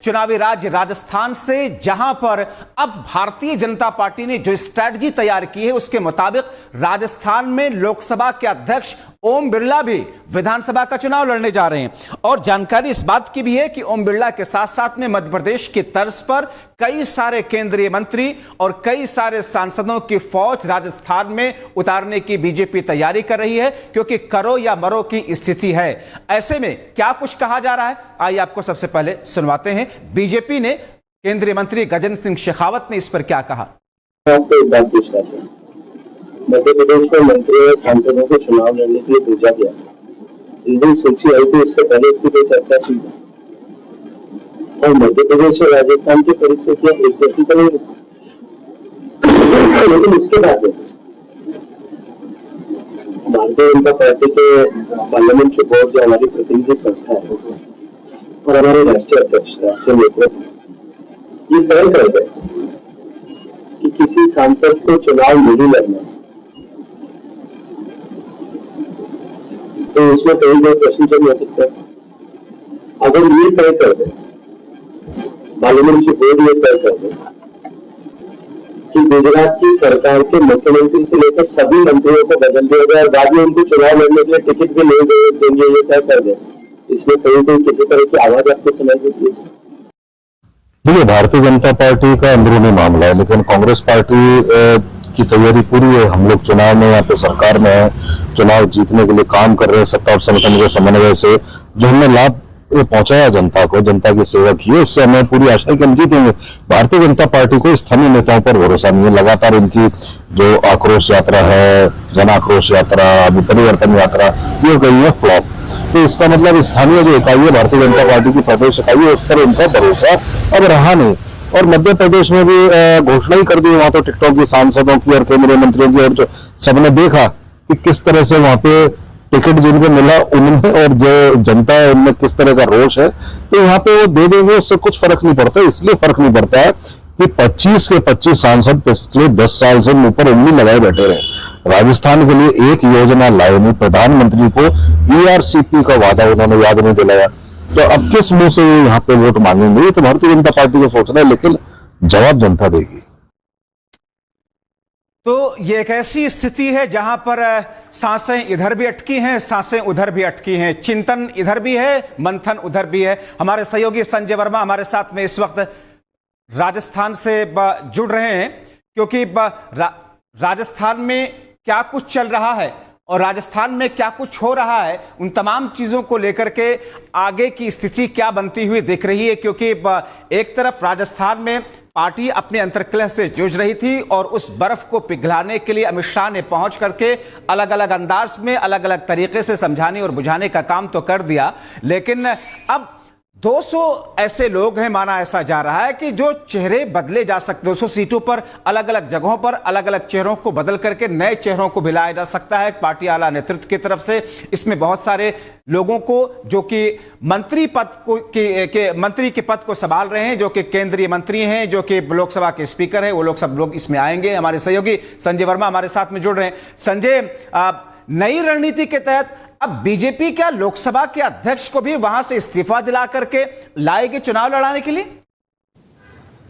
चुनावी राज्य राजस्थान से, जहां पर अब भारतीय जनता पार्टी ने जो स्ट्रैटेजी तैयार की है उसके मुताबिक राजस्थान में लोकसभा के अध्यक्ष ओम बिरला भी विधानसभा का चुनाव लड़ने जा रहे हैं। और जानकारी इस बात की भी है कि ओम बिरला के साथ साथ में मध्य प्रदेश की तर्ज पर कई सारे केंद्रीय मंत्री और कई सारे सांसदों की फौज राजस्थान में उतारने की बीजेपी तैयारी कर रही है, क्योंकि करो या मरो की स्थिति है। ऐसे में क्या कुछ कहा जा रहा है, आइए आपको सबसे पहले सुनवाते हैं। बीजेपी ने केंद्रीय मंत्री गजेंद्र सिंह शेखावत ने इस पर क्या कहा। मध्य प्रदेश में मंत्री और सांसदों को चुनाव लड़ने के लिए भेजा गया। इस दिन सूची आई थी, इससे पहले इसकी कोई चर्चा थी और मध्य प्रदेश और राजस्थान की परिस्थितियां एक जैसी तो नहीं, लेकिन इसके बाद भारतीय जनता पार्टी के पार्लियामेंट के बोर्ड जो हमारी प्रतिनिधि संस्था है और हमारे राष्ट्रीय अध्यक्ष, राष्ट्रीय नेतृत्व ये तय कर गए कि किसी सांसद को चुनाव नहीं लड़ना, तो इसमें कहीं कोई प्रश्न तो नहीं हो सकता। अगर ये तय कर दे, पार्लियामेंट की बोर्ड ये तय कर दे कि गुजरात की सरकार के मुख्यमंत्री से लेकर सभी मंत्रियों को बदल दिया जाए और बाद में उनको चुनाव लड़ने के लिए टिकट भी नहीं देंगे, ये तय कर दे, इसमें कहीं कोई किसी तरह की आवाज आपको सुनाई देती है? देखिए, भारतीय जनता पार्टी का अंदरूनी मामला है, लेकिन कांग्रेस पार्टी की तैयारी पूरी है। हम लोग चुनाव में यहाँ पे सरकार में है, चुनाव जीतने के लिए काम कर रहे हैं। सत्ता और संगठन के समन्वय से जो हमने लाभ पहुंचाया जनता को, जनता की सेवा की है, उससे हमें पूरी आशा है कि हम जीतेंगे। भारतीय जनता पार्टी को स्थानीय नेताओं पर भरोसा नहीं है। लगातार इनकी जो आक्रोश यात्रा है, जन आक्रोश यात्रा, अभी परिवर्तन यात्रा, ये गई है फ्लॉप। तो इसका मतलब स्थानीय जो इकाई है भारतीय जनता पार्टी की प्रदेश इकाई है, उस पर उनका भरोसा अब रहा नहीं। और मध्य प्रदेश में भी घोषणा ही कर दी वहां तो टिकटों की, सांसदों की और केंद्रीय मंत्रियों की, और जो सबने देखा कि किस तरह से वहां पे टिकट जिनको मिला उनमें और जो जनता है उनमें किस तरह का रोष है, तो यहाँ पे वो दे देंगे, उससे कुछ फर्क नहीं पड़ता। इसलिए फर्क नहीं पड़ता है कि 25 के 25 सांसद पिछले 10 साल से मुंह पर उंगली लगाए बैठे रहे। राजस्थान के लिए एक योजना लाए नहीं, प्रधानमंत्री को ERCP का वादा उन्होंने याद नहीं दिलाया, तो अब किस मुंह से यहाँ पे वोट मांगेंगे? तो भारतीय जनता पार्टी को सोचना है, लेकिन जवाब जनता देगी। तो ये एक ऐसी स्थिति है जहां पर सांसें इधर भी अटकी हैं, सांसें उधर भी अटकी हैं, चिंतन इधर भी है, मंथन उधर भी है। हमारे सहयोगी संजय वर्मा हमारे साथ में इस वक्त राजस्थान से जुड़ रहे हैं, क्योंकि राजस्थान में क्या कुछ चल रहा है और राजस्थान में क्या कुछ हो रहा है, उन तमाम चीजों को लेकर के आगे की स्थिति क्या बनती हुई दिख रही है। क्योंकि एक तरफ राजस्थान में पार्टी अपने अंतर्कलह से जूझ रही थी और उस बर्फ को पिघलाने के लिए अमित शाह ने पहुंच करके अलग अलग अंदाज में, अलग अलग तरीके से समझाने और बुझाने का काम तो कर दिया, लेकिन अब 200 ऐसे लोग हैं, माना ऐसा जा रहा है कि जो चेहरे बदले जा सकते, 200 सीटों पर अलग अलग जगहों पर अलग अलग चेहरों को बदल करके नए चेहरों को भी लाया जा सकता है पार्टी आला नेतृत्व की तरफ से। इसमें बहुत सारे लोगों को जो कि मंत्री के पद को संभाल रहे हैं, जो कि केंद्रीय मंत्री हैं, जो कि लोकसभा के स्पीकर हैं, वो लोग सब लोग इसमें आएंगे। हमारे सहयोगी संजय वर्मा हमारे साथ में जुड़ रहे हैं। संजय, नई रणनीति के तहत अब बीजेपी क्या लोकसभा के अध्यक्ष को भी वहां से इस्तीफा दिला करके लाएगी चुनाव लड़ाने के लिए?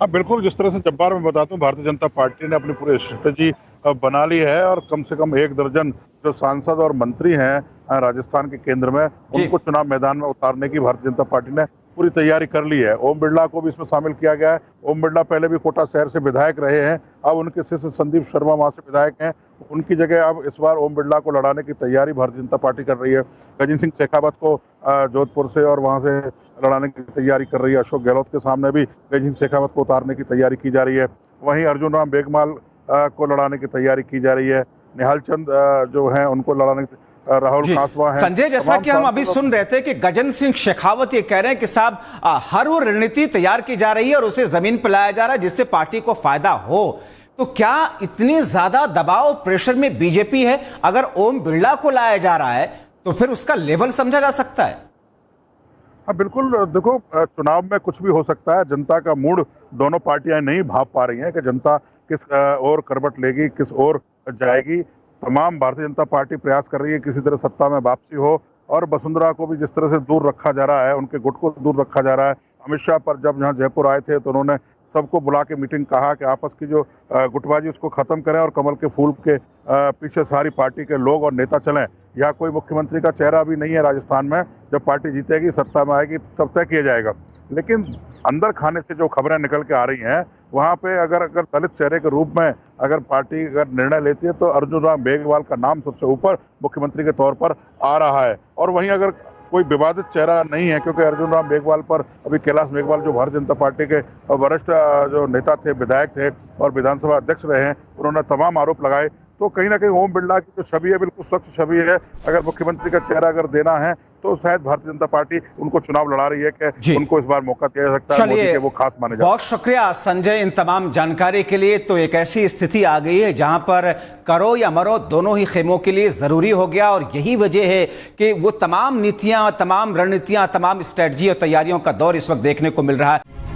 हाँ बिल्कुल, जिस तरह से जब बार मैं बताता हूँ, भारतीय जनता पार्टी ने अपनी पूरी स्ट्रेटेजी बना ली है और कम से कम 1 दर्जन जो सांसद और मंत्री हैं राजस्थान के केंद्र में, उनको चुनाव मैदान में उतारने की भारतीय जनता पार्टी ने पूरी तैयारी कर ली है। ओम बिरला को भी इसमें शामिल किया गया है। ओम बिरला पहले भी कोटा शहर से विधायक रहे हैं, अब उनके शिष्य संदीप शर्मा वहां से विधायक हैं, उनकी जगह अब इस बार ओम बिरला को लड़ाने की तैयारी भारतीय जनता पार्टी कर रही है। गजेंद्र सिंह शेखावत को जोधपुर से और वहां से लड़ाने की तैयारी कर रही है। अशोक गहलोत के सामने भी गजेंद्र सिंह शेखावत को उतारने की तैयारी की जा रही है। वहीं अर्जुन राम मेघवाल को लड़ाने की तैयारी की जा रही है। निहाल चंद जो है उनको लड़ाने की, राहुल कासवा है। संजय, जैसा कि हम अभी सुन रहे थे कि गजेंद्र सिंह शेखावत ये कह रहे हैं कि साहब हर वो रणनीति तैयार की जा रही है और उसे जमीन पर लाया जा रहा है जिससे पार्टी को फायदा हो, तो क्या इतनी ज्यादा दबाव प्रेशर में बीजेपी है? अगर ओम बिरला को लाया जा रहा है तो फिर उसका लेवल समझा जा सकता है। हाँ बिल्कुल, देखो चुनाव में कुछ भी हो सकता है। जनता का मूड दोनों पार्टियां नहीं भाप पा रही हैं कि जनता किस और करवट लेगी, किस और जाएगी। तमाम भारतीय जनता पार्टी प्रयास कर रही है किसी तरह सत्ता में वापसी हो और वसुंधरा को भी जिस तरह से दूर रखा जा रहा है, उनके गुट को दूर रखा जा रहा है, अमित शाह पर जब यहाँ जयपुर आए थे तो उन्होंने सबको बुला के मीटिंग कहा कि आपस की जो गुटबाजी उसको खत्म करें और कमल के फूल के पीछे सारी पार्टी के लोग और नेता चलें। या कोई मुख्यमंत्री का चेहरा भी नहीं है राजस्थान में, जब पार्टी जीतेगी सत्ता में आएगी तब तय किया जाएगा। लेकिन अंदर खाने से जो खबरें निकल के आ रही हैं वहाँ पे अगर दलित चेहरे के रूप में अगर पार्टी अगर निर्णय लेती है तो अर्जुन राम मेघवाल का नाम सबसे ऊपर मुख्यमंत्री के तौर पर आ रहा है। और वहीं अगर कोई विवादित चेहरा नहीं है, क्योंकि अर्जुन राम मेघवाल पर अभी कैलाश मेघवाल जो भारतीय जनता पार्टी के वरिष्ठ जो नेता थे, विधायक थे और विधानसभा अध्यक्ष रहे हैं, उन्होंने तमाम आरोप लगाए। तो कहीं ना कहीं ओम बिरला की जो छवि है बिल्कुल स्वच्छ छवि है। अगर मुख्यमंत्री का चेहरा अगर देना है तो शायद भारतीय जनता पार्टी उनको चुनाव लड़ा रही है कि उनको इस बार मौका दिया जा सकता है, मोदी के वो खास माने जाते हैं। बहुत शुक्रिया संजय इन तमाम जानकारी के लिए। तो एक ऐसी स्थिति आ गई है जहां पर करो या मरो दोनों ही खेमों के लिए जरूरी हो गया, और यही वजह है कि वो तमाम नीतियां, तमाम रणनीतियां, तमाम स्ट्रेटजी और तैयारियों का दौर इस वक्त देखने को मिल रहा है।